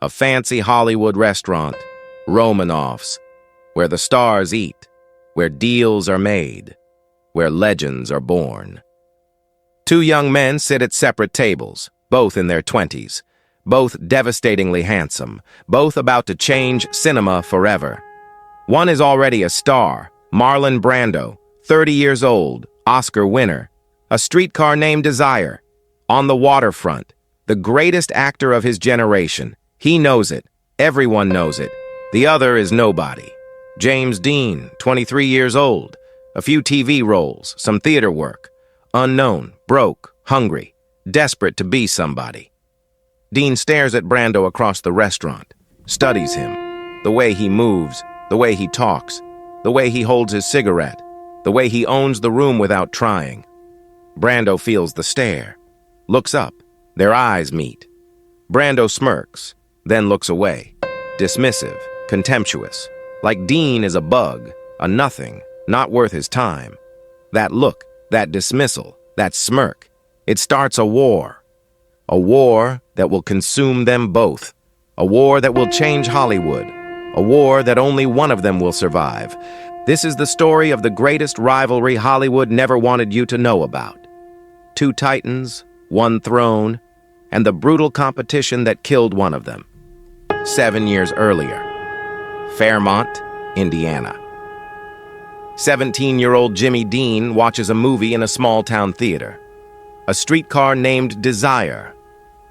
a fancy Hollywood restaurant, Romanoff's, where the stars eat, where deals are made, where legends are born. Two young men sit at separate tables, both in their 20s, both devastatingly handsome, both about to change cinema forever. One is already a star, Marlon Brando, 30 years old, Oscar winner, A Streetcar Named Desire, On the Waterfront, the greatest actor of his generation. He knows it. Everyone knows it. The other is nobody. James Dean, 23 years old, a few TV roles, some theater work, unknown, broke, hungry, desperate to be somebody. Dean stares at Brando across the restaurant, studies him, the way he moves, the way he talks, the way he holds his cigarette, the way he owns the room without trying. Brando feels the stare, looks up, their eyes meet. Brando smirks, then looks away, dismissive, contemptuous, like Dean is a bug, a nothing, not worth his time. That look, that dismissal, that smirk, it starts a war that will consume them both, a war that will change Hollywood, a war that only one of them will survive. This is the story of the greatest rivalry Hollywood never wanted you to know about. Two titans, one throne, and the brutal competition that killed one of them. 7 years earlier, Fairmont, Indiana. 17-year-old Jimmy Dean watches a movie in a small-town theater. A Streetcar Named Desire.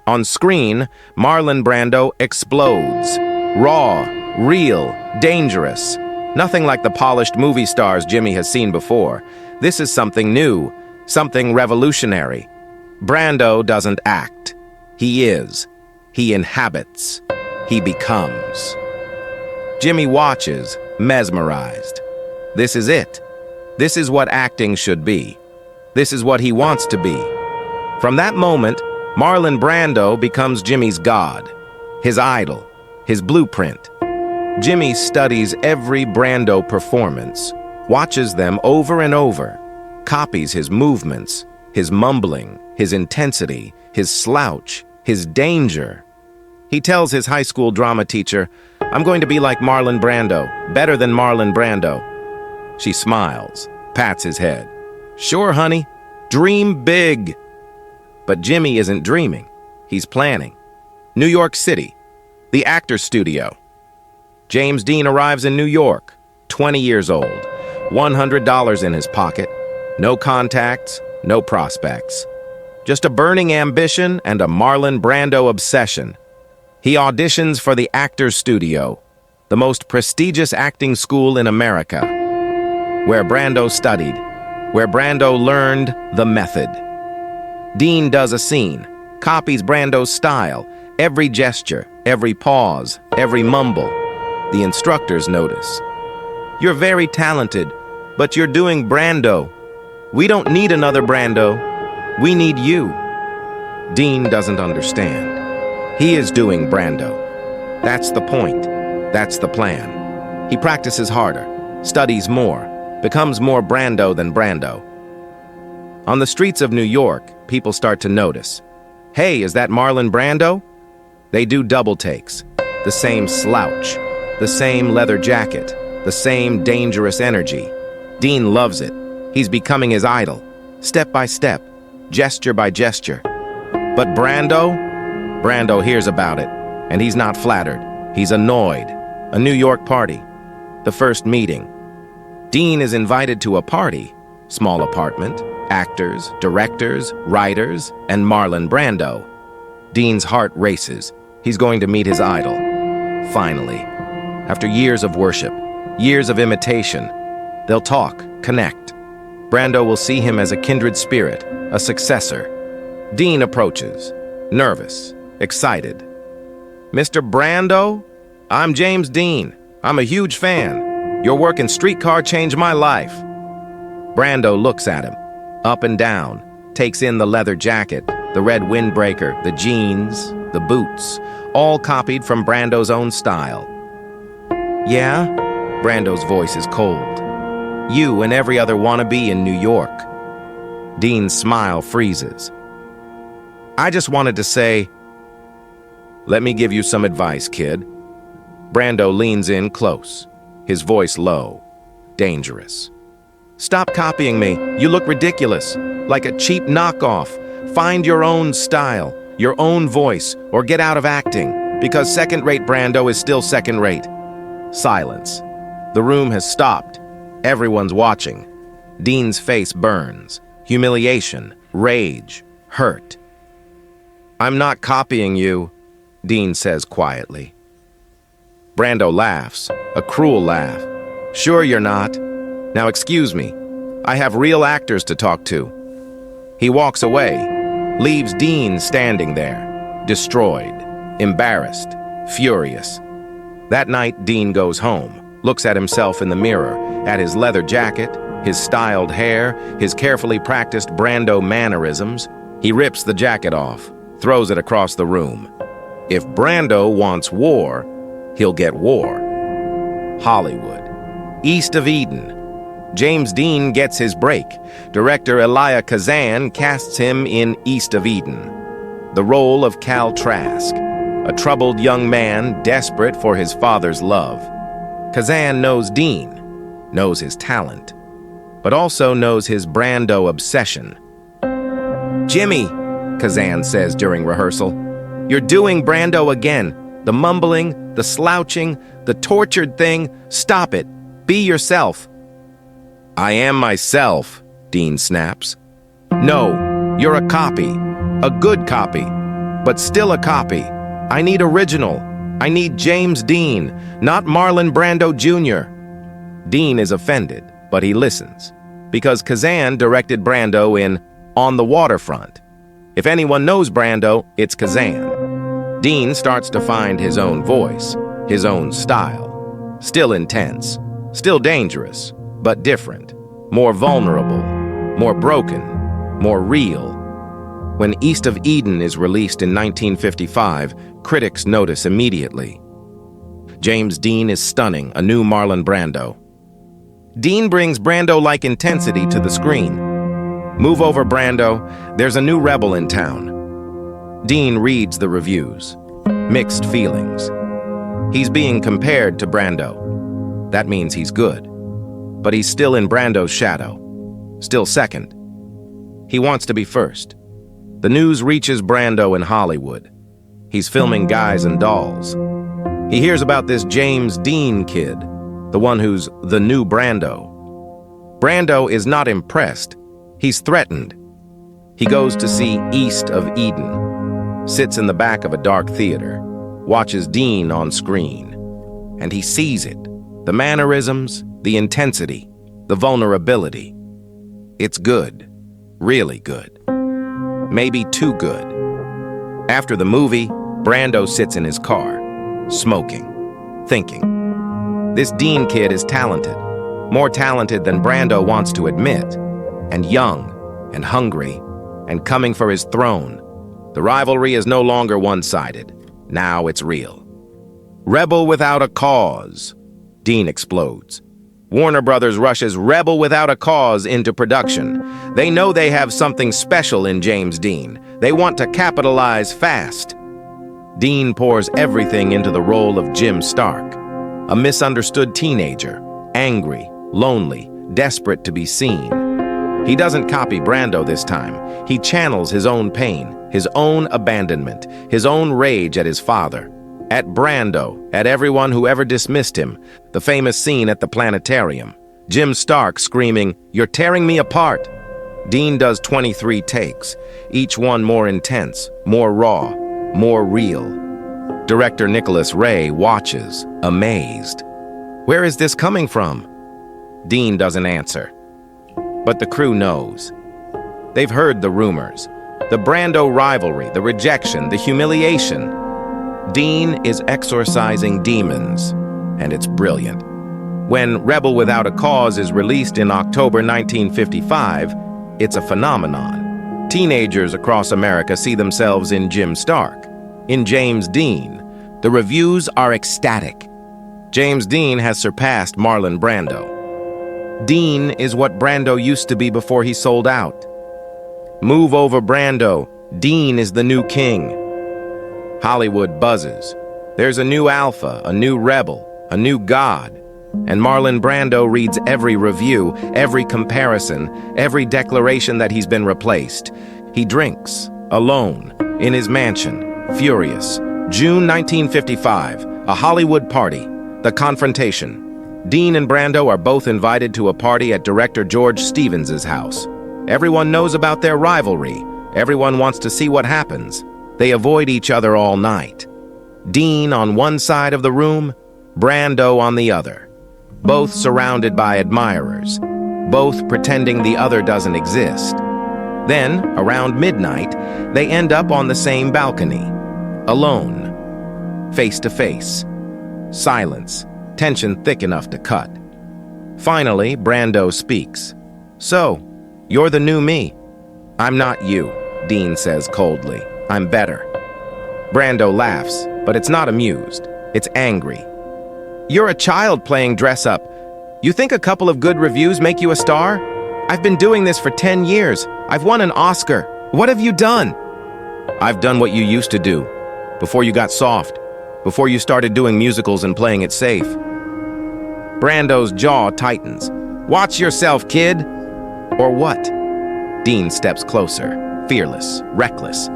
On screen, Marlon Brando explodes. Raw, real, dangerous. Nothing like the polished movie stars Jimmy has seen before. This is something new, something revolutionary. Brando doesn't act. He is. He inhabits. He becomes. Jimmy watches, mesmerized. This is it. This is what acting should be. This is what he wants to be. From that moment, Marlon Brando becomes Jimmy's god, his idol, his blueprint. Jimmy studies every Brando performance, watches them over and over, copies his movements, his mumbling, his intensity, his slouch, his danger. He tells his high school drama teacher, "I'm going to be like Marlon Brando, better than Marlon Brando." She smiles, pats his head. "Sure, honey, dream big." But Jimmy isn't dreaming. He's planning. New York City, the actor's studio. James Dean arrives in New York, 20 years old, $100 in his pocket, no contacts, no prospects. Just a burning ambition and a Marlon Brando obsession. He auditions for the actor's studio, the most prestigious acting school in America, where Brando studied, where Brando learned the method. Dean does a scene, copies Brando's style, every gesture, every pause, every mumble. The instructors notice. "You're very talented, but you're doing Brando. We don't need another Brando. We need you." Dean doesn't understand. He is doing Brando. That's the point. That's the plan. He practices harder, studies more, becomes more Brando than Brando. On the streets of New York, people start to notice. "Hey, is that Marlon Brando?" They do double takes. The same slouch, the same leather jacket, the same dangerous energy. Dean loves it. He's becoming his idol, step by step, gesture by gesture. But Brando hears about it, and he's not flattered. He's annoyed. A New York party. The first meeting. Dean is invited to a party. Small apartment. Actors, directors, writers, and Marlon Brando. Dean's heart races. He's going to meet his idol. Finally. After years of worship, years of imitation, they'll talk, connect. Brando will see him as a kindred spirit, a successor. Dean approaches, nervous, excited. "Mr. Brando, I'm James Dean. I'm a huge fan. Your work in Streetcar changed my life." Brando looks at him, up and down, takes in the leather jacket, the red windbreaker, the jeans, the boots, all copied from Brando's own style. "Yeah?" Brando's voice is cold. "You and every other wannabe in New York." Dean's smile freezes. "I just wanted to say, Let me give you some advice, kid. Brando leans in close, his voice low, dangerous. Stop copying me. You look ridiculous, like a cheap knockoff. Find your own style, your own voice, or get out of acting, because second-rate Brando is still second-rate. Silence. The room has stopped. Everyone's watching. Dean's face burns. Humiliation, rage, hurt. I'm not copying you, Dean says quietly. Brando laughs, a cruel laugh. Sure you're not. Now excuse me. I have real actors to talk to. He walks away, leaves Dean standing there, destroyed, embarrassed, furious. That night, Dean goes home, looks at himself in the mirror, at his leather jacket, his styled hair, his carefully practiced Brando mannerisms. He rips the jacket off, throws it across the room. If Brando wants war, he'll get war. Hollywood. East of Eden. James Dean gets his break. Director Elia Kazan casts him in East of Eden. The role of Cal Trask, a troubled young man desperate for his father's love. Kazan knows Dean, knows his talent, but also knows his Brando obsession. Jimmy, Kazan says during rehearsal, you're doing Brando again. The mumbling, the slouching, the tortured thing. Stop it. Be yourself. I am myself, Dean snaps. No, you're a copy. A good copy. But still a copy. I need original. I need James Dean, not Marlon Brando Jr. Dean is offended, but he listens. Because Kazan directed Brando in On the Waterfront. If anyone knows Brando, it's Kazan. Dean starts to find his own voice, his own style. Still intense, still dangerous, but different. More vulnerable, more broken, more real. When East of Eden is released in 1955, critics notice immediately. James Dean is stunning, a new Marlon Brando. Dean brings Brando-like intensity to the screen. Move over, Brando. There's a new rebel in town. Dean reads the reviews. Mixed feelings. He's being compared to Brando. That means he's good. But he's still in Brando's shadow. Still second. He wants to be first. The news reaches Brando in Hollywood. He's filming Guys and Dolls. He hears about this James Dean kid, the one who's the new Brando. Brando is not impressed. He's threatened. He goes to see East of Eden, sits in the back of a dark theater, watches Dean on screen, and he sees it. The mannerisms, the intensity, the vulnerability. It's good. Really good. Maybe too good. After the movie, Brando sits in his car, smoking, thinking. This Dean kid is talented, more talented than Brando wants to admit, and young, and hungry, and coming for his throne. The rivalry is no longer one-sided. Now it's real. Rebel without a cause. Dean explodes. Warner Brothers rushes Rebel Without a Cause into production. They know they have something special in James Dean. They want to capitalize fast. Dean pours everything into the role of Jim Stark, a misunderstood teenager, angry, lonely, desperate to be seen. He doesn't copy Brando this time. He channels his own pain, his own abandonment, his own rage at his father, at Brando, at everyone who ever dismissed him. The famous scene at the planetarium. Jim Stark screaming, "You're tearing me apart." Dean does 23 takes, each one more intense, more raw, more real. Director Nicholas Ray watches, amazed. Where is this coming from? Dean doesn't answer. But the crew knows. They've heard the rumors, the Brando rivalry, the rejection, the humiliation. Dean is exorcising demons, and it's brilliant. When Rebel Without a Cause is released in October 1955, it's a phenomenon. Teenagers across America see themselves in Jim Stark, in James Dean. The reviews are ecstatic. James Dean has surpassed Marlon Brando. Dean is what Brando used to be before he sold out. Move over, Brando. Dean is the new king. Hollywood buzzes. There's a new alpha, a new rebel, a new god. And Marlon Brando reads every review, every comparison, every declaration that he's been replaced. He drinks, alone, in his mansion, furious. June 1955, a Hollywood party, the confrontation. Dean and Brando are both invited to a party at director George Stevens's house. Everyone knows about their rivalry. Everyone wants to see what happens. They avoid each other all night. Dean on one side of the room, Brando on the other. Both surrounded by admirers. Both pretending the other doesn't exist. Then, around midnight, they end up on the same balcony. Alone. Face to face. Silence. Tension thick enough to cut. Finally, Brando speaks. "So, you're the new me." "I'm not you," Dean says coldly. "I'm better." Brando laughs, but it's not amused. It's angry. "You're a child playing dress-up. You think a couple of good reviews make you a star? I've been doing this for 10 years. I've won an Oscar. What have you done?" "I've done what you used to do, before you got soft, before you started doing musicals and playing it safe." Brando's jaw tightens. "Watch yourself, kid." "Or what?" Dean steps closer, fearless, reckless.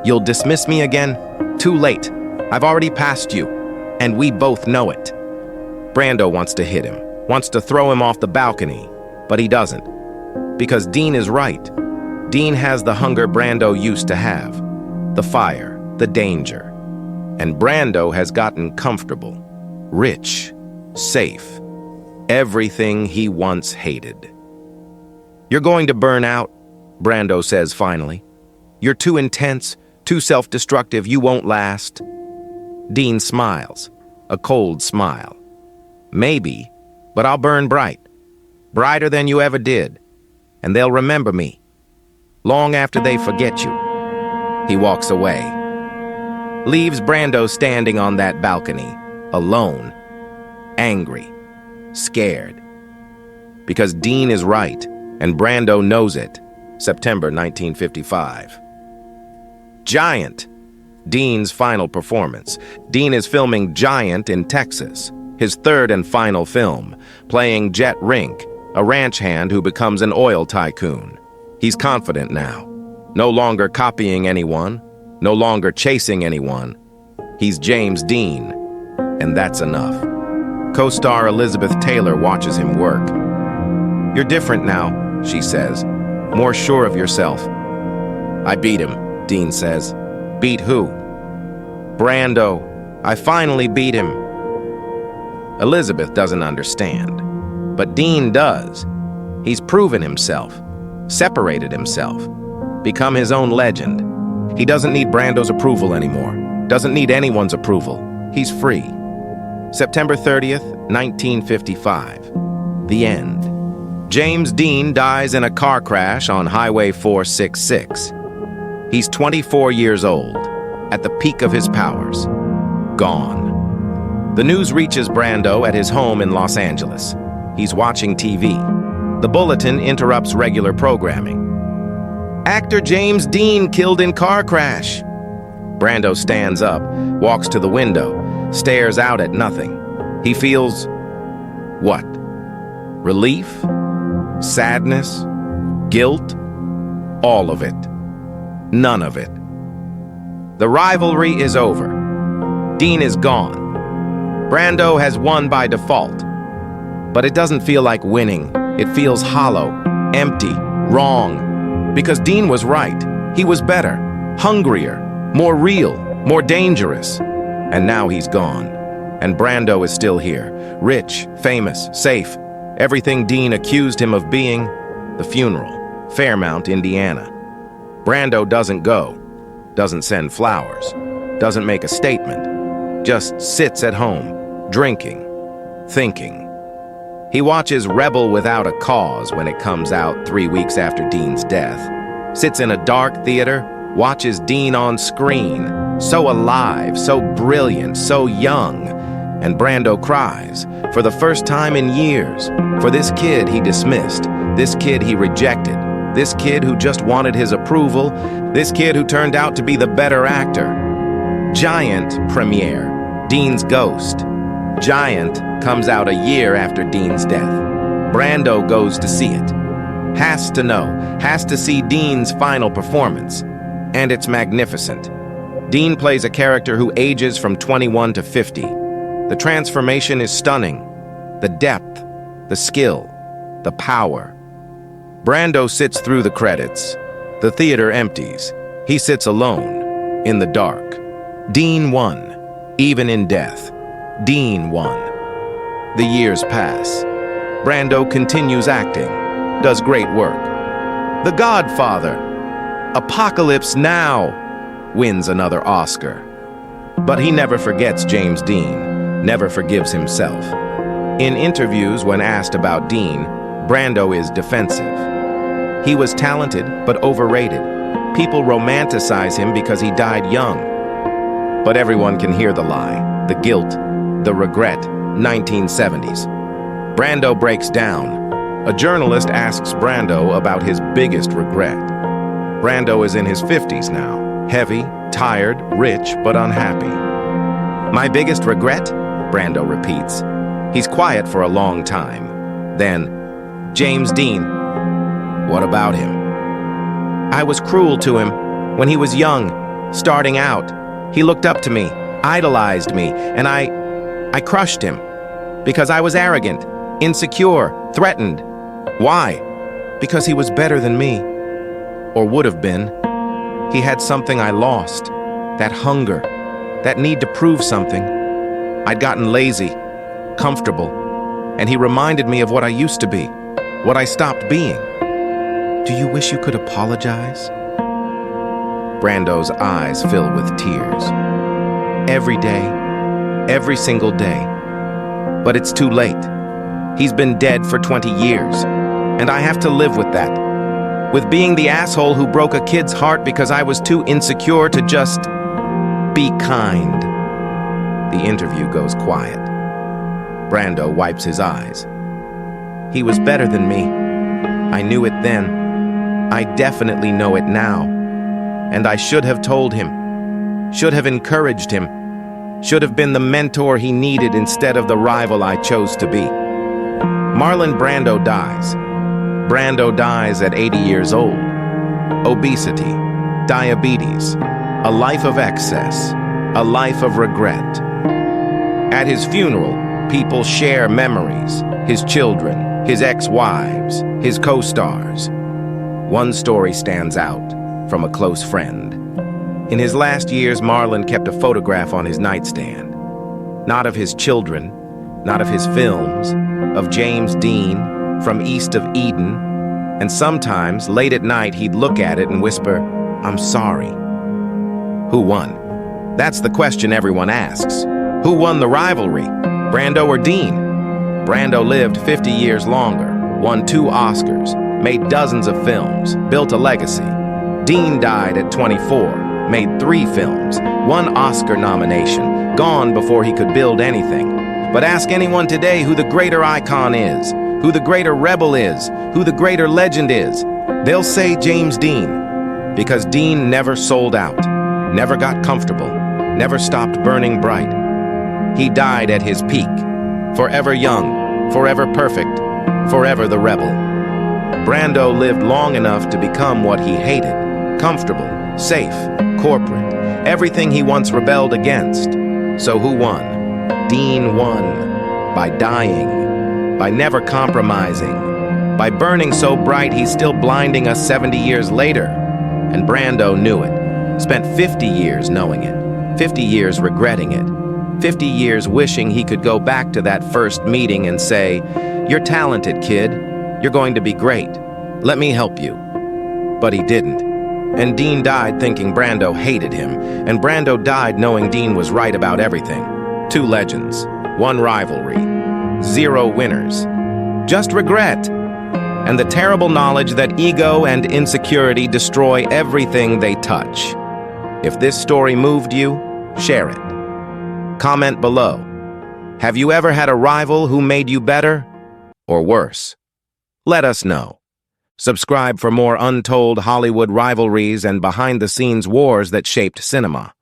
"You'll dismiss me again? Too late. I've already passed you, and we both know it." Brando wants to hit him, wants to throw him off the balcony, but he doesn't. Because Dean is right. Dean has the hunger Brando used to have. The fire, the danger. And Brando has gotten comfortable, rich, safe. Everything he once hated. "You're going to burn out," Brando says finally. "You're too intense, too self-destructive, you won't last." Dean smiles, a cold smile. "Maybe, but I'll burn bright. Brighter than you ever did. And they'll remember me. Long after they forget you." He walks away. Leaves Brando standing on that balcony, alone, angry, scared. Because Dean is right, and Brando knows it. September 1955. Giant. Dean's final performance. Dean is filming Giant in Texas, his third and final film, playing Jet Rink, a ranch hand who becomes an oil tycoon. He's confident now, no longer copying anyone, no longer chasing anyone. He's James Dean, and that's enough. Co-star Elizabeth Taylor watches him work. "You're different now," she says, "more sure of yourself." "I beat him," Dean says. "Beat who?" "Brando. I finally beat him." Elizabeth doesn't understand, but Dean does. He's proven himself, separated himself, become his own legend. He doesn't need Brando's approval anymore, doesn't need anyone's approval. He's free. September 30th, 1955. The end. James Dean dies in a car crash on Highway 466. He's 24 years old, at the peak of his powers. Gone. The news reaches Brando at his home in Los Angeles. He's watching TV. The bulletin interrupts regular programming. "Actor James Dean killed in car crash." Brando stands up, walks to the window, stares out at nothing. He feels... what? Relief? Sadness? Guilt? All of it. None of it. The rivalry is over. Dean is gone. Brando has won by default. But it doesn't feel like winning. It feels hollow, empty, wrong. Because Dean was right. He was better, hungrier, more real, more dangerous. And now he's gone. And Brando is still here, rich, famous, safe. Everything Dean accused him of being. The funeral, Fairmount, Indiana. Brando doesn't go, doesn't send flowers, doesn't make a statement, just sits at home, drinking, thinking. He watches Rebel Without a Cause when it comes out 3 weeks after Dean's death. Sits in a dark theater, watches Dean on screen, so alive, so brilliant, so young. And Brando cries, for the first time in years, for this kid he dismissed, this kid he rejected, this kid who just wanted his approval, this kid who turned out to be the better actor. Giant premiere, Dean's Ghost. Giant comes out a year after Dean's death. Brando goes to see it. Has to know, has to see Dean's final performance. And it's magnificent. Dean plays a character who ages from 21 to 50. The transformation is stunning. The depth, the skill, the power. Brando sits through the credits. The theater empties. He sits alone, in the dark. Dean won, even in death. Dean won. The years pass. Brando continues acting, does great work. The Godfather, Apocalypse Now, wins another Oscar. But he never forgets James Dean, never forgives himself. In interviews when asked about Dean, Brando is defensive. He was talented but overrated. People romanticize him because he died young. But everyone can hear the lie, the guilt, the regret, 1970s. Brando breaks down. A journalist asks Brando about his biggest regret. Brando is in his 50s now, heavy, tired, rich, but unhappy. My biggest regret? Brando repeats. He's quiet for a long time. Then, James Dean. What about him? I was cruel to him when he was young, starting out. He looked up to me, idolized me, and I crushed him because I was arrogant, insecure, threatened. Why? Because he was better than me, or would have been. He had something I lost, that hunger, that need to prove something. I'd gotten lazy, comfortable, and he reminded me of what I used to be, what I stopped being. Do you wish you could apologize? Brando's eyes fill with tears. Every day, every single day. But it's too late. He's been dead for 20 years, and I have to live with that. With being the asshole who broke a kid's heart because I was too insecure to just be kind. The interview goes quiet. Brando wipes his eyes. He was better than me. I knew it then. I definitely know it now. And I should have told him, should have encouraged him, should have been the mentor he needed instead of the rival I chose to be. Marlon Brando dies. Brando dies at 80 years old. Obesity, diabetes, a life of excess, a life of regret. At his funeral, people share memories, his children, his ex-wives, his co-stars. One story stands out from a close friend. In his last years, Marlon kept a photograph on his nightstand. Not of his children, not of his films, of James Dean from east of Eden, and sometimes, late at night, he'd look at it and whisper, "I'm sorry." Who won? That's the question everyone asks. Who won the rivalry, Brando or Dean? Brando lived 50 years longer, won 2 Oscars, made dozens of films, built a legacy. Dean died at 24, made 3 films, 1 Oscar nomination, gone before he could build anything. But ask anyone today who the greater icon is, who the greater rebel is, who the greater legend is. They'll say James Dean, because Dean never sold out, never got comfortable, never stopped burning bright. He died at his peak, forever young, forever perfect, forever the rebel. Brando lived long enough to become what he hated, comfortable, safe, corporate, everything he once rebelled against. So who won? Dean won by dying, by never compromising, by burning so bright he's still blinding us 70 years later. And Brando knew it, spent 50 years knowing it, 50 years regretting it, 50 years wishing he could go back to that first meeting and say, "You're talented, kid. You're going to be great. Let me help you." But he didn't. And Dean died thinking Brando hated him, and Brando died knowing Dean was right about everything. 2 legends, 1 rivalry, 0 winners. Just regret. And the terrible knowledge that ego and insecurity destroy everything they touch. If this story moved you, share it. Comment below. Have you ever had a rival who made you better or worse? Let us know. Subscribe for more untold Hollywood rivalries and behind-the-scenes wars that shaped cinema.